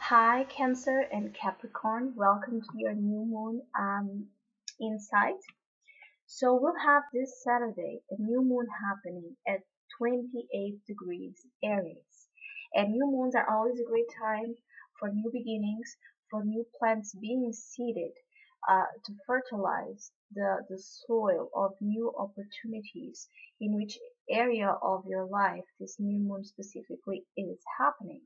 Hi, Cancer and Capricorn. Welcome to your new moon insight. So we'll have this Saturday a new moon happening at 28 degrees Aries. And new moons are always a great time for new beginnings, for new plants being seeded, to fertilize the soil of new opportunities in which area of your life this new moon specifically is happening.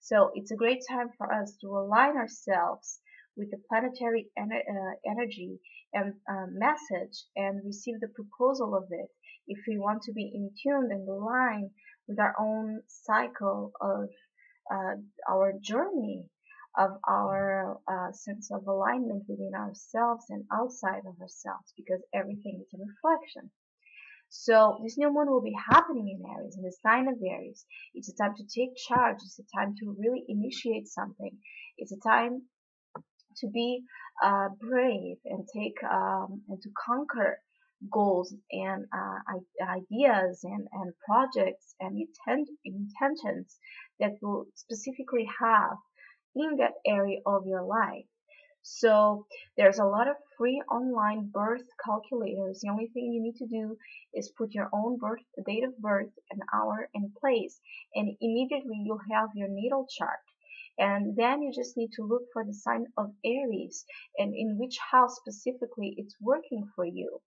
So it's a great time for us to align ourselves with the planetary energy and message and receive the proposal of it if we want to be in tune and aligned with our own cycle of uh, our journey of our sense of alignment within ourselves and outside of ourselves, because everything is a reflection. So this new moon will be happening in Aries, in the sign of Aries. It's a time to take charge. It's a time to really initiate something. It's a time to be brave and take and to conquer goals and ideas and projects and intentions that will specifically have in that area of your life. So there's a lot of free online birth calculators. The only thing you need to do is put your own birth date of birth, an hour and place, and immediately you'll have your natal chart. And then you just need to look for the sign of Aries and in which house specifically it's working for you.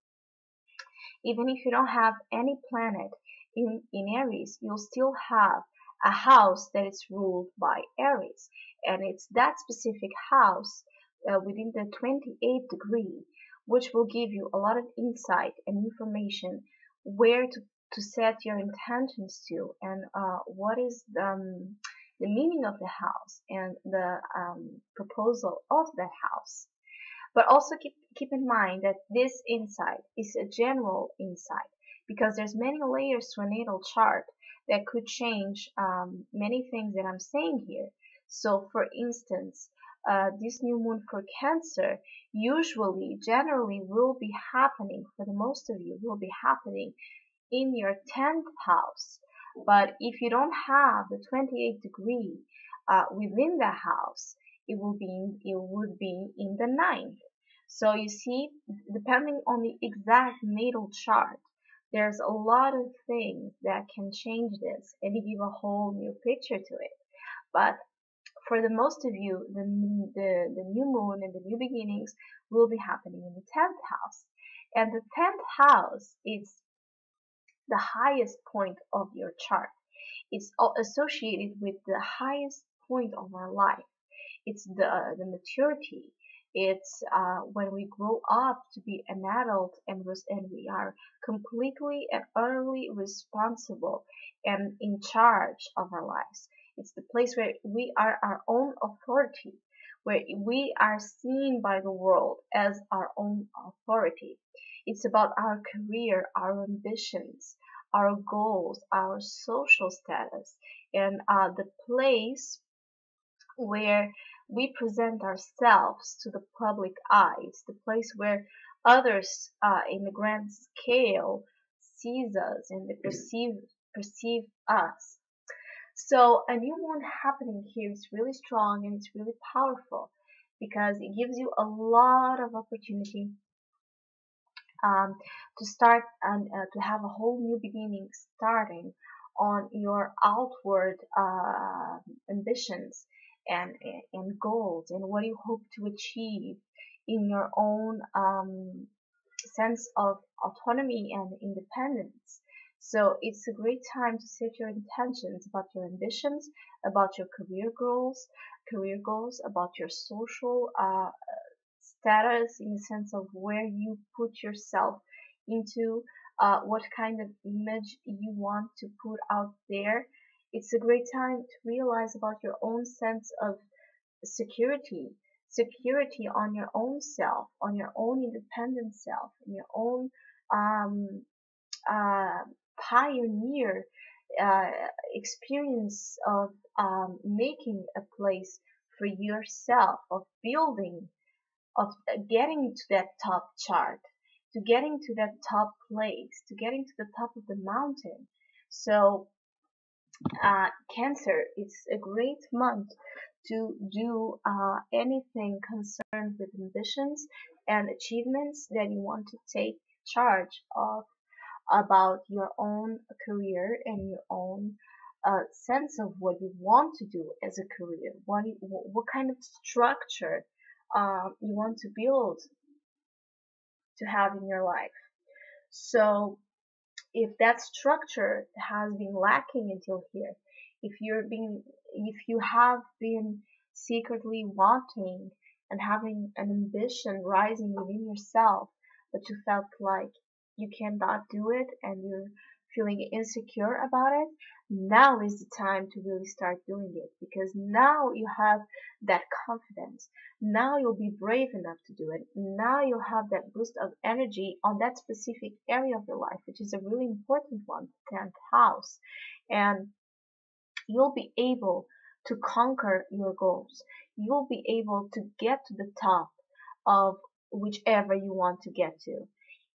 Even if you don't have any planet in Aries, you'll still have a house that is ruled by Aries. And it's that specific house within the 28th degree, which will give you a lot of insight and information where to set your intentions to and what is the meaning of the house and the proposal of that house. But also keep in mind that this insight is a general insight because there's many layers to a natal chart that could change many things that I'm saying here. So for instance, this new moon for Cancer generally will be happening, for the most of you, will be happening in your 10th house. But if you don't have the 28th degree within the house, it would be in the ninth. So you see, depending on the exact natal chart, there's a lot of things that can change this and give a whole new picture to it. But for the most of you, the new moon and the new beginnings will be happening in the 10th house. And the 10th house is the highest point of your chart. It's associated with the highest point of our life. It's the maturity. It's when we grow up to be an adult and we are completely and utterly responsible and in charge of our lives. It's the place where we are our own authority, where we are seen by the world as our own authority. It's about our career, our ambitions, our goals, our social status, and the place where we present ourselves to the public eyes, the place where others in the grand scale sees us and they perceive us. So a new moon happening here is really strong and it's really powerful because it gives you a lot of opportunity to start and to have a whole new beginning starting on your outward ambitions and goals and what you hope to achieve in your own sense of autonomy and independence. So it's a great time to set your intentions about your ambitions, about your career goals, about your social status in the sense of where you put yourself into, what kind of image you want to put out there. It's a great time to realize about your own sense of security, security on your own self, on your own independent self, in your own um, pioneer experience of making a place for yourself, of building, of getting to that top chart, to getting to that top place, to getting to the top of the mountain. So Cancer, it's a great month to do anything concerned with ambitions and achievements that you want to take charge of about your own career and your own sense of what you want to do as a career. What kind of structure you want to build to have in your life. So if that structure has been lacking until here, if you have been secretly wanting and having an ambition rising within yourself, but you felt like you cannot do it and you're feeling insecure about it, now is the time to really start doing it, because now you have that confidence. Now you'll be brave enough to do it. Now you'll have that boost of energy on that specific area of your life, which is a really important one, the 10th house. And you'll be able to conquer your goals. You'll be able to get to the top of whichever you want to get to.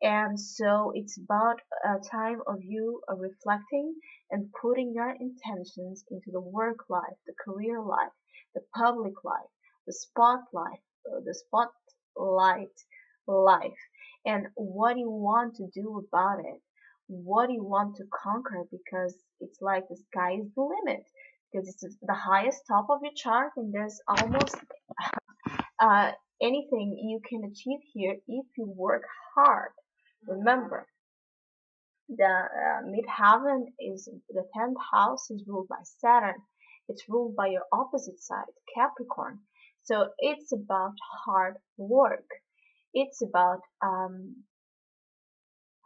And so it's about a time of you reflecting and putting your intentions into the work life, the career life, the public life, the spotlight life, and what you want to do about it, what you want to conquer, because it's like the sky is the limit, because it's the highest top of your chart, and there's almost uh, anything you can achieve here if you work hard. Remember, the midheaven is the 10th house is ruled by Saturn. It's ruled by your opposite side, Capricorn. So it's about hard work. It's about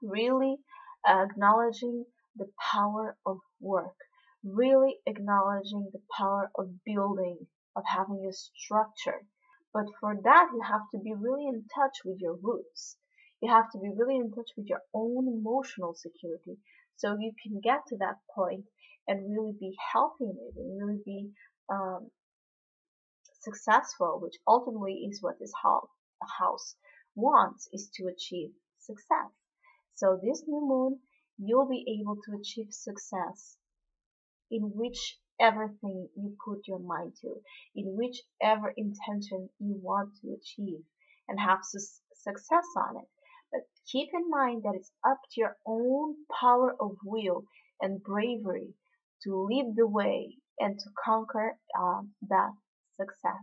really acknowledging the power of work, really acknowledging the power of building, of having a structure. But for that, you have to be really in touch with your roots. You have to be really in touch with your own emotional security so you can get to that point and really be healthy in it and really be um, successful, which ultimately is what this house wants, is to achieve success. So this new moon, you'll be able to achieve success in whichever thing you put your mind to, in whichever intention you want to achieve and have success on it. But keep in mind that it's up to your own power of will and bravery to lead the way and to conquer that success.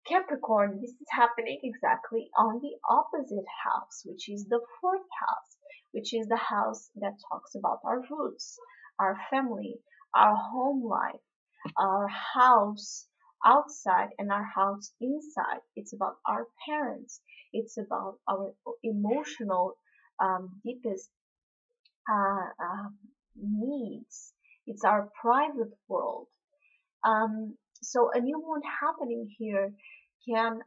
Capricorn, this is happening exactly on the opposite house, which is the 4th house, which is the house that talks about our roots, our family, our home life, our house outside and our house inside. It's about our parents. It's about our emotional deepest needs. It's our private world. So a new moon happening here can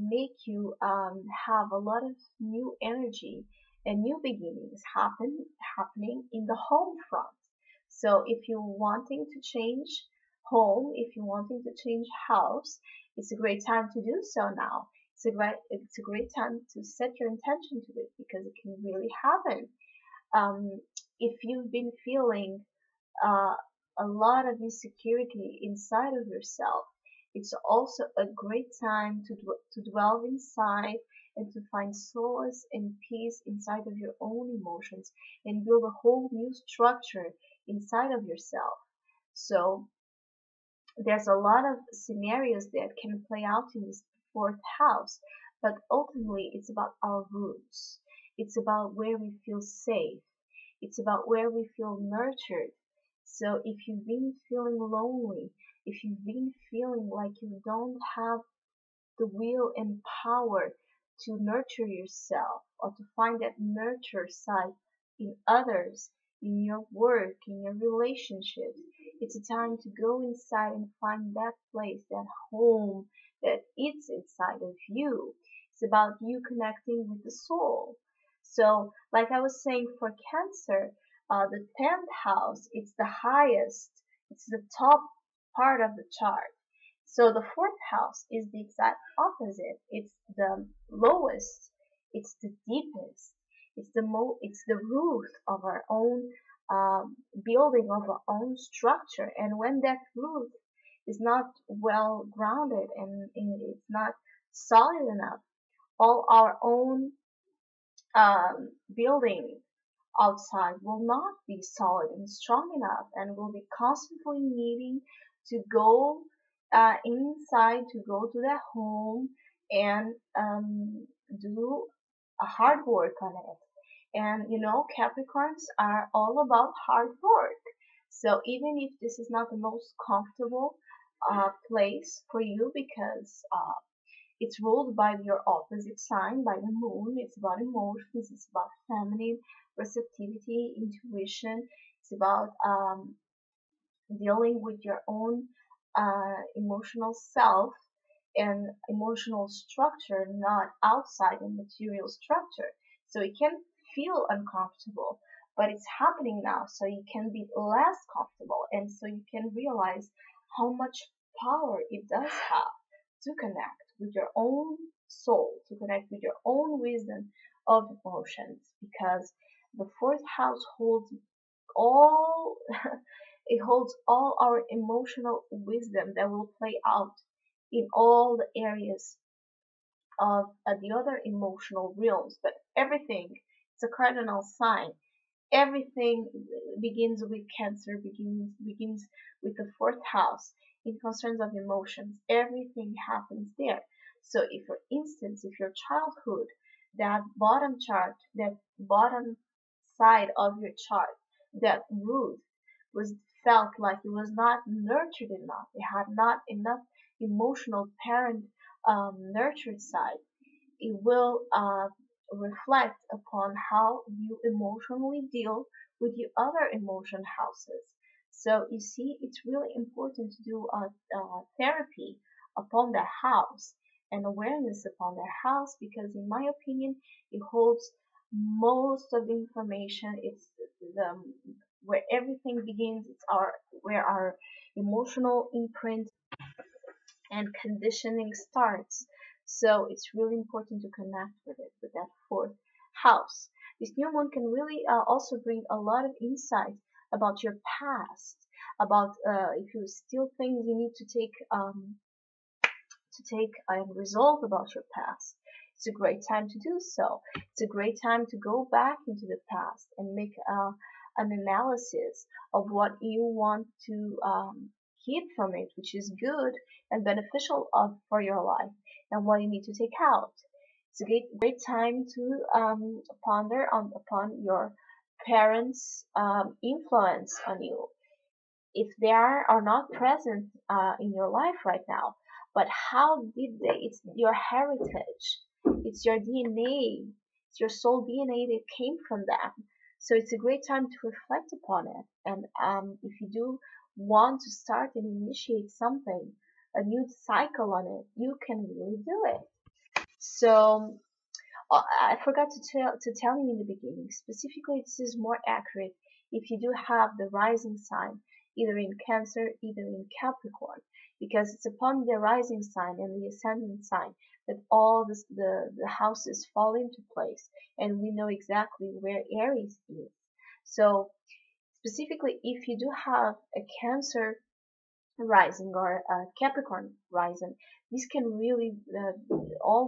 make you have a lot of new energy and new beginnings happening in the home front. So if you're wanting to change home, if you're wanting to change house, it's a great time to do so now. It's a great time to set your intention to it, because it can really happen. If you've been feeling uh, a lot of insecurity inside of yourself, it's also a great time to dwell inside and to find solace and peace inside of your own emotions and build a whole new structure inside of yourself. So there's a lot of scenarios that can play out in this 4th house, but ultimately it's about our roots. It's about where we feel safe. It's about where we feel nurtured. So if you've been feeling lonely, if you've been feeling like you don't have the will and power to nurture yourself or to find that nurture side in others, in your work, in your relationships, it's a time to go inside and find that place, that home that is inside of you. It's about you connecting with the soul. So, like I was saying for Cancer, the 10th house, it's the highest, it's the top part of the chart. So the 4th house is the exact opposite. It's the lowest, it's the deepest, it's the root of our own building of our own structure. And when that root is not well grounded and it's not solid enough, all our own building outside will not be solid and strong enough, and will be constantly needing to go inside, to go to their home and do a hard work on it. And you know, Capricorns are all about hard work. So even if this is not the most comfortable place for you, because it's ruled by your opposite sign, by the moon. It's about emotions. It's about feminine receptivity, intuition. It's about dealing with your own emotional self and emotional structure, not outside the material structure. So it can feel uncomfortable, but it's happening now, so you can be less comfortable, and so you can realize how much power it does have to connect with your own soul, to connect with your own wisdom of emotions, because the fourth house holds all it holds all our emotional wisdom that will play out in all the areas of the other emotional realms. But everything, it's a cardinal sign. Everything begins with Cancer, begins with the fourth house in concerns of emotions. Everything happens there. So if, for instance, if your childhood, that bottom chart, that bottom side of your chart, that root was felt like it was not nurtured enough, it had not enough emotional parent nurtured side, it will reflect upon how you emotionally deal with your other emotion houses. So you see, it's really important to do a therapy upon the house and awareness upon the house, because in my opinion, it holds most of the information. It's the where everything begins. It's our where our emotional imprint and conditioning starts. So it's really important to connect with it, with that fourth house. This new moon can really also bring a lot of insight about your past, about if you still things you need to take and resolve about your past. It's a great time to do so. It's a great time to go back into the past and make an analysis of what you want to keep from it, which is good and beneficial for your life, and what you need to take out. It's a great time to ponder upon your parents' influence on you, if they are not present in your life right now. But how did they? It's your heritage, it's your DNA, it's your soul DNA that came from them. So it's a great time to reflect upon it. And if you do want to start and initiate something, a new cycle on it, you can really do it. So I forgot to tell you in the beginning. Specifically, this is more accurate if you do have the rising sign either in Cancer, either in Capricorn, because it's upon the rising sign and the ascendant sign that all the houses fall into place, and we know exactly where Aries is. So specifically, if you do have a Cancer rising or Capricorn rising, this can really all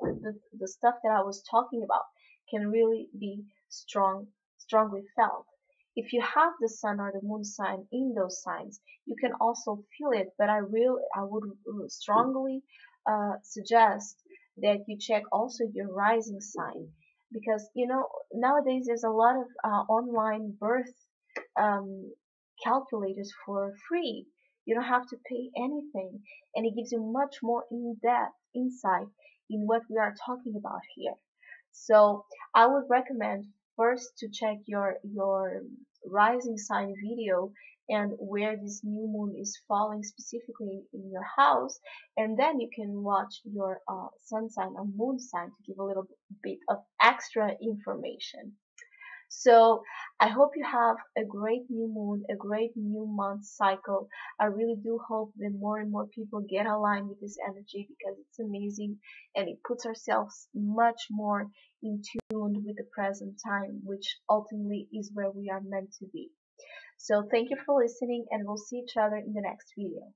the stuff that I was talking about can really be strongly felt. If you have the sun or the moon sign in those signs, you can also feel it. But I would strongly suggest that you check also your rising sign, because you know nowadays there's a lot of online birth um, calculators for free. You don't have to pay anything, and it gives you much more in-depth insight in what we are talking about here. So I would recommend first to check your rising sign video and where this new moon is falling specifically in your house, and then you can watch your sun sign or moon sign to give a little bit of extra information. So I hope you have a great new moon, a great new month cycle. I really do hope that more and more people get aligned with this energy, because it's amazing and it puts ourselves much more in tune with the present time, which ultimately is where we are meant to be. So thank you for listening, and we'll see each other in the next video.